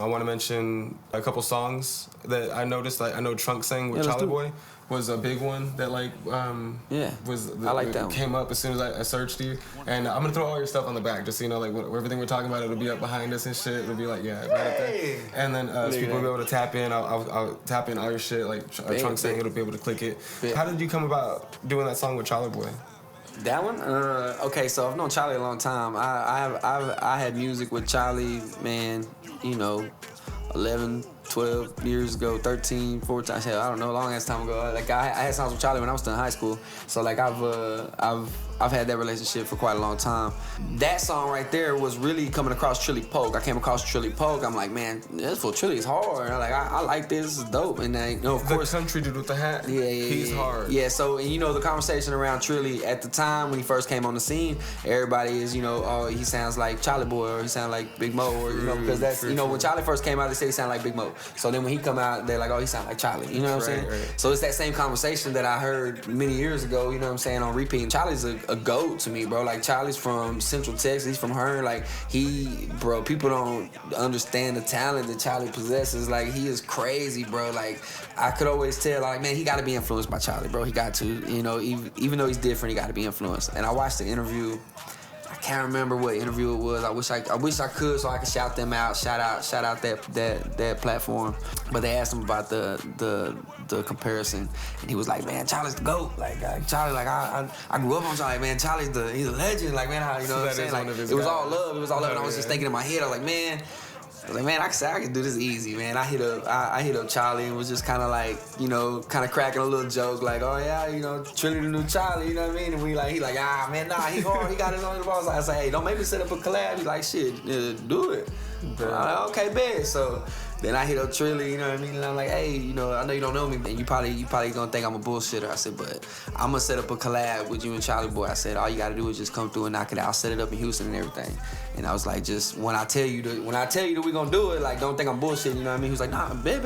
I want to mention a couple songs that I noticed. Like I know Trunk sang with Chalie Boy was a big one that like I like that came up as soon as I searched you. And I'm gonna throw all your stuff on the back just so you know like everything we're talking about. It'll be up behind us and shit. It'll be like right up there. And then so people will be able to tap in. I'll tap in all your shit like Trunk sang. It'll be able to click it. How did you come about doing that song with Chalie Boy? That one? Okay, so I've known Chalie a long time. I had music with Chalie, man, 11, 12 years ago, 13, 14, I don't know, a long ass time ago. Like I had songs with Chalie when I was still in high school. So like I've had that relationship for quite a long time. That song right there was really coming across Trilly Polk. I came across Trilly Polk. I'm like, man, this for Trilly is hard. I like this. This is dope. And then, of course, the country dude with the hat. Yeah, he's hard. Yeah. So the conversation around Trilly at the time when he first came on the scene, everybody is, oh, he sounds like Chalie Boy or he sounds like Big Mo or because that's when Chalie first came out, they said he sounded like Big Mo. So then when he come out, they're like, oh, he sounds like Chalie. You know what I'm saying? Right. So it's that same conversation that I heard many years ago. You know what I'm saying, on repeat. And Chalie's a goat to me, bro. Like Chalie's from Central Texas. He's from Hearn. Like people don't understand the talent that Chalie possesses. Like he is crazy, bro. Like I could always tell, like, man, he got to be influenced by Chalie, bro. He got to, even though he's different, he got to be influenced. And I watched the interview. I can't remember what interview it was. I wish I could so I could shout them out. Shout out that platform. But they asked him about the comparison, and he was like, "Man, Chalie's the GOAT. Like Chalie, like I grew up on Chalie. Man, he's a legend. Like man, what I'm saying? Like it was all love. It was all love. And I was just thinking in my head, I was like, man. I can do this easy, man. I hit up Chalie and was just kind of like, kind of cracking a little joke, like, oh yeah, Trilly the new Chalie, you know what I mean? And he like, he hard, he got his own balls. I say, hey, don't make me set up a collab. He's like, shit, do it. I'm like, okay, bet. So then I hit up Trilly, you know what I mean? And I'm like, hey, I know you don't know me, and you probably gonna think I'm a bullshitter. I said, but I'm gonna set up a collab with you and Chalie Boy. I said, all you gotta do is just come through and knock it out. I'll set it up in Houston and everything. And I was like, just when I tell you that we gonna do it, like don't think I'm bullshitting, you know what I mean? He was like, nah, bet.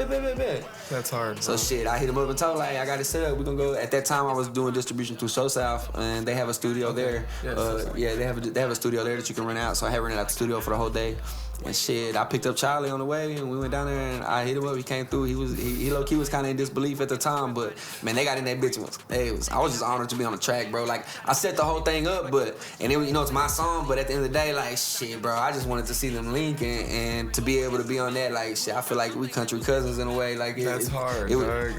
That's hard. So shit, I hit him up and told him, like, I got it set up. We gonna go. At that time, I was doing distribution through So South, and they have a studio there. Yeah, they have a studio there that you can rent out. So I had rented out the studio for the whole day. And shit, I picked up Chalie on the way, and we went down there, and I hit him up. He came through. He low-key was kind of in disbelief at the time, but man, they got in that bitch. I was just honored to be on the track, bro. Like I set the whole thing up, and it was, it's my song. But at the end of the day, like shit, bro, I just wanted to see them link and to be able to be on that. Like shit, I feel like we country cousins in a way. Like that's hard.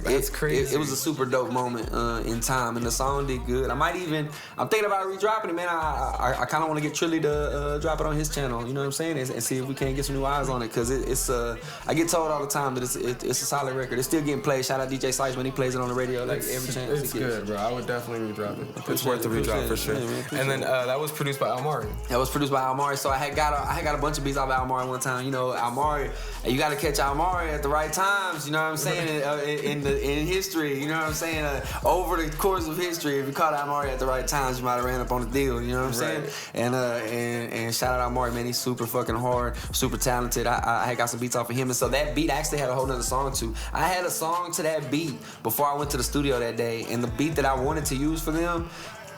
That's crazy. It was a super dope moment in time, and the song did good. I'm thinking about redropping it, man. I kind of want to get Trilly to drop it on his channel. You know what I'm saying? And see if we can't get some new eyes on it, because it's I get told all the time that it's a solid record. It's still getting played. Shout out DJ Sykes when he plays it on the radio like every chance. It's good, bro. I would definitely redrop it. It's worth the redrop for sure. Yeah, and then that was produced by Almari. That was produced by Almari. So I had got a bunch of beats off of Almari one time. Almari, you got to catch Almari at the right times. You know what I'm saying? In history, you know what I'm saying? Over the course of history, if you caught Almari at the right times, you might have ran up on the deal. You know what I'm saying? And shout out Almari, man. He's super fucking hard, super talented. I had got some beats off of him, and so that beat actually had a whole nother song too. I had a song to that beat before I went to the studio that day, and the beat that I wanted to use for them,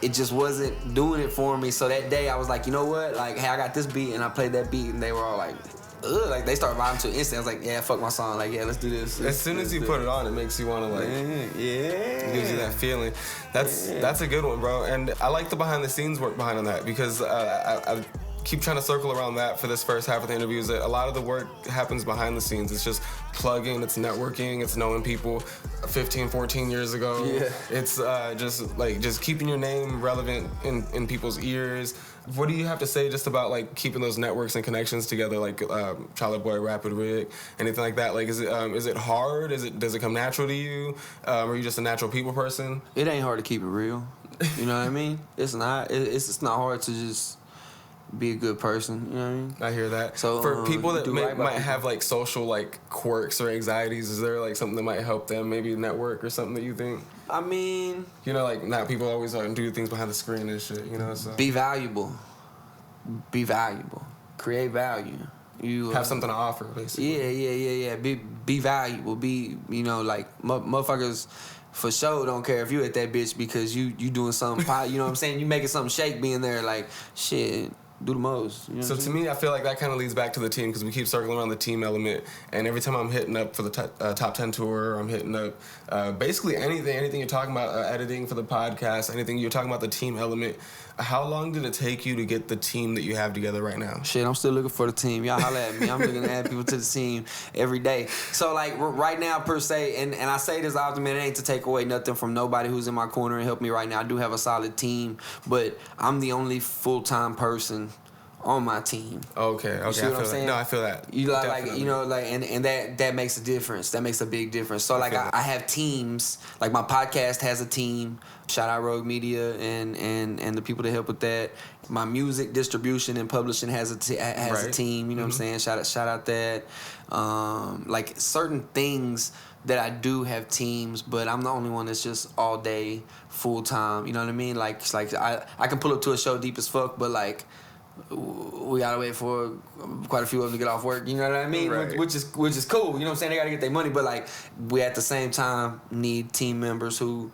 it just wasn't doing it for me. So that day I was like, you know what? Like, hey, I got this beat, and I played that beat, and they were all like, ugh, like they started vibing to it instantly. I was like, yeah, fuck my song. Like, yeah, let's do this. As soon as you put it on, it makes you want to like, yeah, gives you that feeling. That's a good one, bro. And I like the behind the scenes work behind on that, because I keep trying to circle around that for this first half of the interviews, that a lot of the work happens behind the scenes. It's just plugging, it's networking, it's knowing people 15, 14 years ago. Yeah. It's just keeping your name relevant in people's ears. What do you have to say just about like keeping those networks and connections together, like Chalie Boy, Rapid Rick, anything like that? Like, is it hard? Does it come natural to you? Are you just a natural people person? It ain't hard to keep it real. You know what I mean? It's not. It's not hard to just be a good person, you know what I mean? I hear that. So for people that might have like social like quirks or anxieties, is there like something that might help them, maybe network or something that you think? I mean, like not people always do things behind the screen and shit, So be valuable, create value. You have something to offer, basically. Yeah. Be valuable. Be like motherfuckers. For sure, don't care if you at that bitch because you doing something, you know what I'm saying? You making something shake being there, like, shit, do the most. You know So to me, I feel like that kind of leads back to the team because we keep circling around the team element. And every time I'm hitting up for the top 10 tour, I'm hitting up basically anything you're talking about, editing for the podcast, anything you're talking about the team element. How long did it take you to get the team that you have together right now? Shit, I'm still looking for the team. Y'all holla at me. I'm looking to add people to the team every day. So, like, right now, per se, and I say this often, man, it ain't to take away nothing from nobody who's in my corner and help me right now. I do have a solid team, but I'm the only full-time person on my team. Okay. You see what I'm saying? No, I feel that. You like you know, like, and that makes a difference. That makes a big difference. So like I have teams. Like my podcast has a team. Shout out Rogue Media and the people that help with that. My music distribution and publishing has a team. You know what I'm saying? Shout out that. Like certain things that I do have teams, but I'm the only one that's just all day full time. You know what I mean? Like it's like I can pull up to a show deep as fuck, but like we gotta wait for quite a few of them to get off work. You know what I mean? Right. Which is cool. You know what I'm saying? They gotta get their money, but like we at the same time need team members who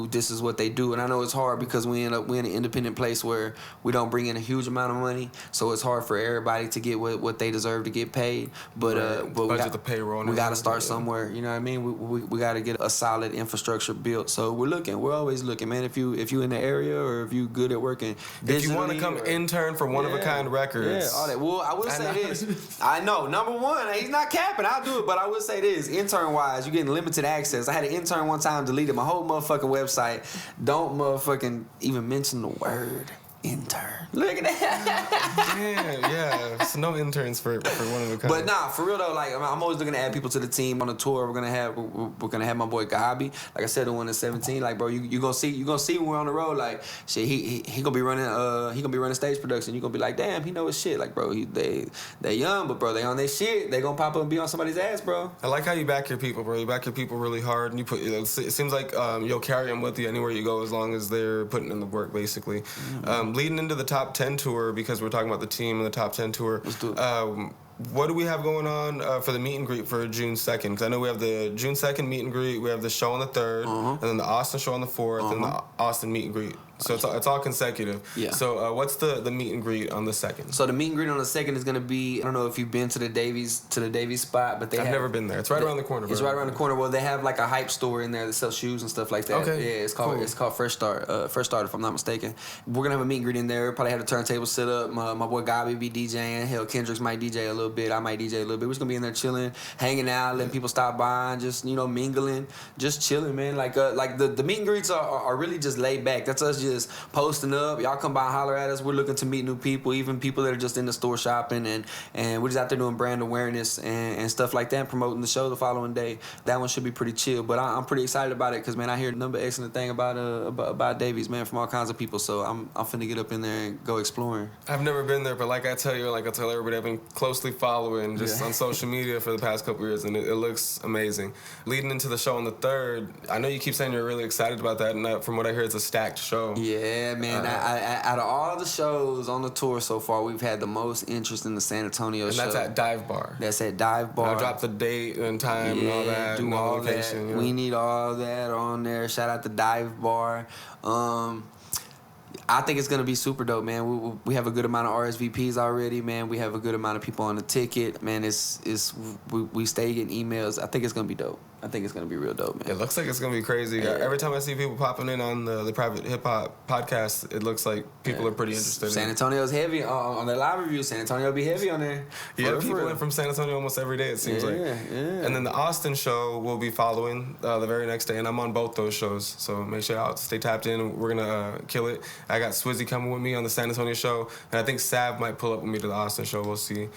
this is what they do. And I know it's hard because we're in an independent place where we don't bring in a huge amount of money, so it's hard for everybody to get what they deserve to get paid. But we got the payroll. We got to start somewhere. You know what I mean? We got to get a solid infrastructure built. So we're always looking, man. If you in the area or if you good at working, if you want to come intern for One of a Kind Records, all that. Well, I will say this. I know number one, he's not capping. I'll do it, but I will say this: intern wise, you're getting limited access. I had an intern one time deleted my whole motherfucking website. Don't motherfucking even mention the word intern. Look at that. Damn, yeah. So no interns for One of a Kind. But nah, for real though, like I'm always looking to add people to the team on the tour. We're gonna have my boy Gabi. Like I said, the one that's 17. Like bro, you gonna see when we're on the road. Like shit, he gonna be running stage production. You gonna be like, damn, he know his shit. Like bro, they young, but bro, they on their shit. They gonna pop up and be on somebody's ass, bro. I like how you back your people, bro. You back your people really hard, and you put. It seems like you'll carry them with you anywhere you go as long as they're putting in the work, basically. Mm-hmm. Leading into the top 10 tour, because we're talking about the team and the top 10 tour. Let's do it. What do we have going on for the meet and greet for June 2nd? Because I know we have the June 2nd meet and greet, we have the show on the 3rd, and then the Austin show on the 4th, and the Austin meet and greet. So it's all consecutive. Yeah. So what's the meet and greet on the 2nd? So the meet and greet on the 2nd is gonna be, I don't know if you've been to the Davies spot, but I've never been there. It's right around the corner. It's right around the corner. Well, they have like a hype store in there that sells shoes and stuff like that. Okay. Yeah, it's called Fresh Start. Fresh Start, if I'm not mistaken. We're gonna have a meet and greet in there. Probably have the turntable set up. My boy Gabi be DJing. Hell, Kendrix might DJ a little bit. I might DJ a little bit. We're just gonna be in there chilling, hanging out, letting people stop by, and just mingling, just chilling, man. Like the meet and greets are really just laid back. That's us just posting up. Y'all come by and holler at us. We're looking to meet new people, even people that are just in the store shopping, and we're just out there doing brand awareness and stuff like that, and promoting the show the following day. That one should be pretty chill, but I'm pretty excited about it because, man, I hear number excellent thing about Davies, man, from all kinds of people. So I'm finna get up in there and go exploring. I've never been there, but like I tell everybody, I've been closely following just on social media for the past couple years, and it looks amazing. Leading into the show on the 3rd, I know you keep saying you're really excited about that, and from what I hear, it's a stacked show. Yeah, man. Out of all the shows on the tour so far, we've had the most interest in the San Antonio show. And that's at Dive Bar. That's at Dive Bar. I'll drop the date and time and all that. Do all location, that. You know? We need all that on there. Shout out to Dive Bar. I think it's gonna be super dope, man. We have a good amount of RSVPs already, man. We have a good amount of people on the ticket, man. We stay getting emails. I think it's gonna be dope. I think it's gonna be real dope, man. It looks like it's gonna be crazy. Yeah. Every time I see people popping in on the private hip hop podcast, it looks like people are pretty interested. San Antonio's heavy on their live review. San Antonio will be heavy on there. Yeah, people in from San Antonio almost every day, it seems like. Yeah. And then the Austin show will be following the very next day, and I'm on both those shows. So make sure y'all stay tapped in. We're gonna kill it. I got Swizzy coming with me on the San Antonio show, and I think Sav might pull up with me to the Austin show. We'll see.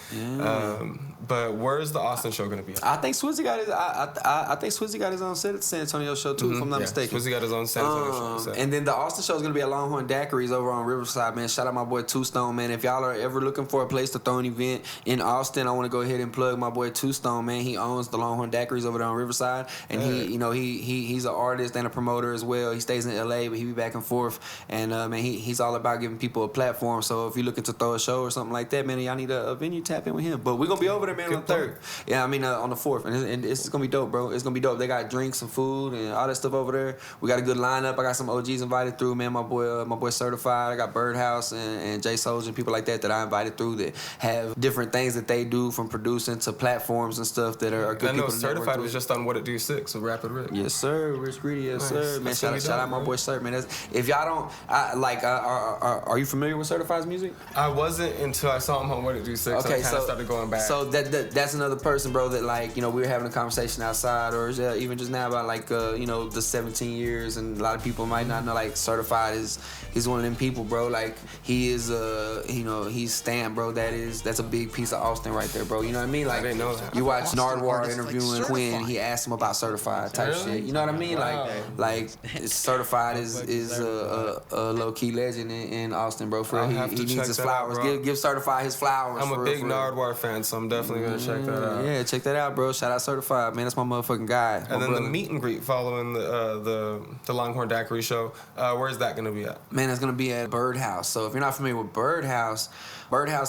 But where's the Austin show gonna be at? I think Swizzy got his. I think Swizzy got his own set at the San Antonio show too, if I'm not mistaken. Swizzy got his own San Antonio show. And then the Austin show is gonna be at Longhorn Daiquiris over on Riverside, man. Shout out my boy Two Stone, man. If y'all are ever looking for a place to throw an event in Austin, I want to go ahead and plug my boy Two Stone, man. He owns the Longhorn Daiquiris over there on Riverside, and he's an artist and a promoter as well. He stays in LA, but he be back and forth, and man, he's all about giving people a platform. So if you're looking to throw a show or something like that, man, y'all need a venue, tap in with him. But we're gonna be over there, man, on the 3rd. Yeah, I mean on the 4th, and it's gonna be dope, bro. It's gonna be dope. They got drinks and food and all that stuff over there. We got a good lineup. I got some OGs invited through, man. My boy Certified. I got Birdhouse and J Soldier and people like that I invited through that have different things that they do, from producing to platforms and stuff that are good. I know people to Certified was just on What It Do 6 with Rapid Rick. Yes, sir. Rich Greedy, yes, Nice. sir. Man, That's shout out my boy Cert, man. If y'all don't, are you familiar with Certified's music? I wasn't until I saw him on What It Do 6. Okay, I kind of started going back. So that's another person, bro, that like, you know, we were having a conversation outside or even just now about like, you know, the 17 years, and a lot of people might not know, like, Certified he's one of them people, bro. Like, he is, you know, he's stamped, bro. That's a big piece of Austin right there, bro. You know what I mean? Like, I didn't know that. You watch Nardwuar interviewing Quinn, he asked him about Certified type shit. You know what I mean? Wow. Like Certified is a low key legend in Austin, bro. For real, he needs his flowers. Give Certified his flowers. I'm a big Nardwuar fan, so I'm definitely gonna check that out. Yeah, check that out, bro. Shout out Certified, man. That's my motherfucking guy. And then the meet and greet following the Longhorn Daiquiri show. Where's that gonna be at? Man, it's gonna be at Birdhouse. So if you're not familiar with Birdhouse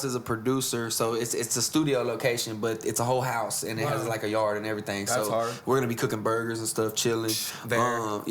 is a producer, so it's a studio location, but it's a whole house and it has like a yard and everything. That's so hard. We're gonna be cooking burgers and stuff, chilling. I'm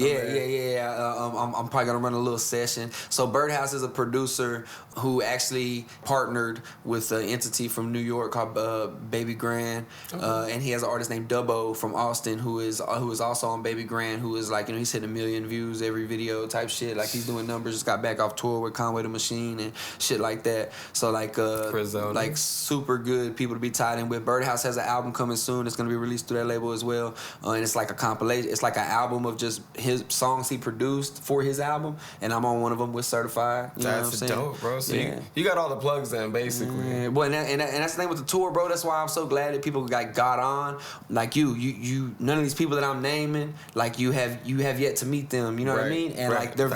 probably gonna run a little session. So Birdhouse is a producer who actually partnered with an entity from New York called Baby Grand, and he has an artist named Dubbo from Austin who is also on Baby Grand, who is like, you know, he's hitting 1 million views every video type shit. Like, he's doing numbers. Just got back off tour with Conway the Machine and shit like that. So like super good people to be tied in with. Birdhouse has an album coming soon. It's gonna be released through that label as well, and it's like a compilation. It's like an album of just his songs he produced for his album, and I'm on one of them with Certified. You know what I'm saying? Dope, bro. So you got all the plugs in, basically. Yeah. Well, and that's the thing with the tour, bro. That's why I'm so glad that people got on. Like you, none of these people that I'm naming, like you have yet to meet them. You know what I mean? And like they're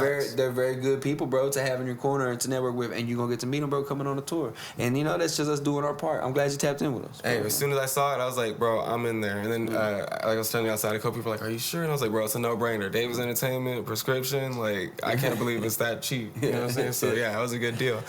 very good people, bro, to have in your corner and to network with, and you're gonna get to meet them, bro, coming on the tour. And you know, that's just us doing our part. I'm glad you tapped in with us. Hey, as soon as I saw it, I was like, bro, I'm in there. And then like I was telling you outside, a couple people were like, are you sure? And I was like, bro, it's a no-brainer. Davis Entertainment, Pirscription, like, I can't believe it's that cheap. You know what I'm saying? So yeah, it was a good deal.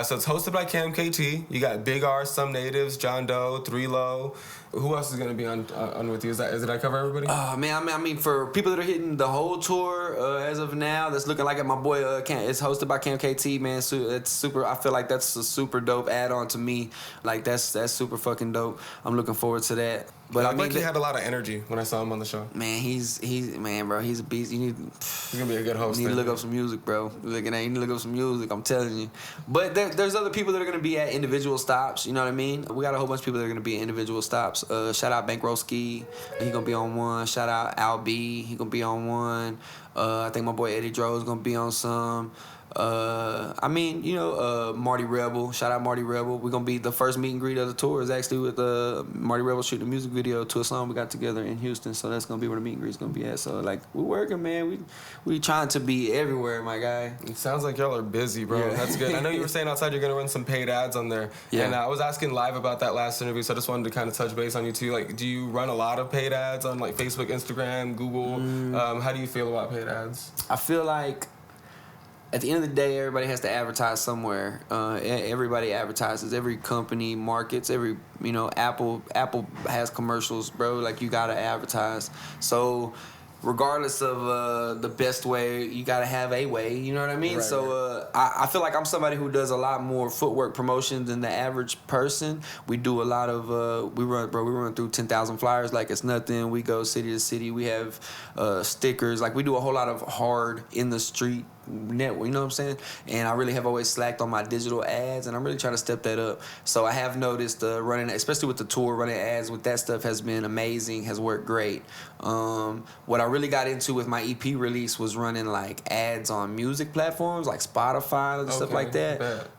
So it's hosted by KT. You got Big R, Some Natives, John Doe, 3 Low. Who else is gonna be on with you? Did I cover everybody? Man, I mean, for people that are hitting the whole tour as of now, that's looking like it. My boy, it's hosted by KT, man. So it's super. I feel like that's a super dope add-on to me. Like that's super fucking dope. I'm looking forward to that. But I mean, he had a lot of energy when I saw him on the show. Man, he's bro. He's a beast. He's gonna be a good host. You need to look up some music, bro. You need to look up some music. I'm telling you. But there's other people that are gonna be at individual stops. You know what I mean? We got a whole bunch of people that are gonna be at individual stops. Shout out Bankrowski. He gonna be on one. Shout out Al B. He gonna be on one. I think my boy Eddie Dro is gonna be on some. I mean, you know, Marty Rebel. Shout out Marty Rebel. We're gonna be the first meet and greet of the tour is actually with Marty Rebel shooting a music video to a song we got together in Houston. So that's gonna be where the meet and greet's gonna be at. So like, we're working, man. We trying to be everywhere, my guy. It sounds like y'all are busy, bro. Yeah. That's good. I know you were saying outside you're gonna run some paid ads on there. Yeah. And I was asking live about that last interview, so I just wanted to kind of touch base on you too. Like, do you run a lot of paid ads on like Facebook, Instagram, Google? How do you feel about paid ads? I feel like at the end of the day, everybody has to advertise somewhere. Everybody advertises. Every company markets. Apple has commercials, bro. Like, you gotta advertise. So regardless of the best way, you gotta have a way. You know what I mean? Right, so I feel like I'm somebody who does a lot more footwork promotion than the average person. We do a lot of we run through 10,000 flyers like it's nothing. We go city to city. We have stickers. Like, we do a whole lot of hard in the street network, you know what I'm saying? And I really have always slacked on my digital ads, and I'm really trying to step that up. So I have noticed running, especially with the tour, running ads with that stuff has been amazing, has worked great. What I really got into with my EP release was running like ads on music platforms like Spotify and stuff like that.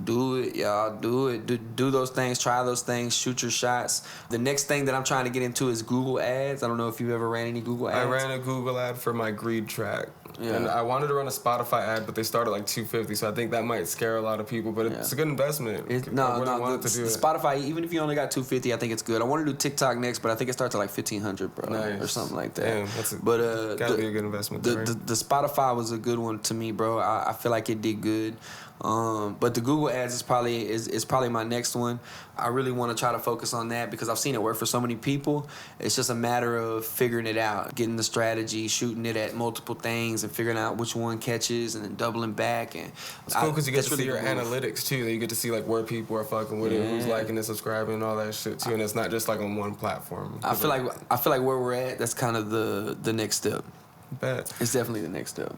Do it, y'all. Do it. Do those things. Try those things. Shoot your shots. The next thing that I'm trying to get into is Google ads. I don't know if you've ever ran any Google ads. I ran a Google ad for my Greed track. Yeah. And I wanted to run a Spotify ad, but they started like $250, so I think that might scare a lot of people. But it's a good investment. The Spotify, even if you only got $250, I think it's good. I want to do TikTok next, but I think it starts at like $1,500, bro, or something like that. Damn, gotta be a good investment. The Spotify was a good one to me, bro. I feel like it did good. But the Google ads is probably my next one. I really want to try to focus on that because I've seen it work for so many people. It's just a matter of figuring it out, getting the strategy, shooting it at multiple things, and figuring out which one catches, and then doubling back. And it's cool because you get to see your analytics too. You get to see like where people are fucking with it, who's liking and subscribing, and all that shit too. And it's not just like on one platform. I feel like where we're at, that's kind of the next step. Bet. It's definitely the next step.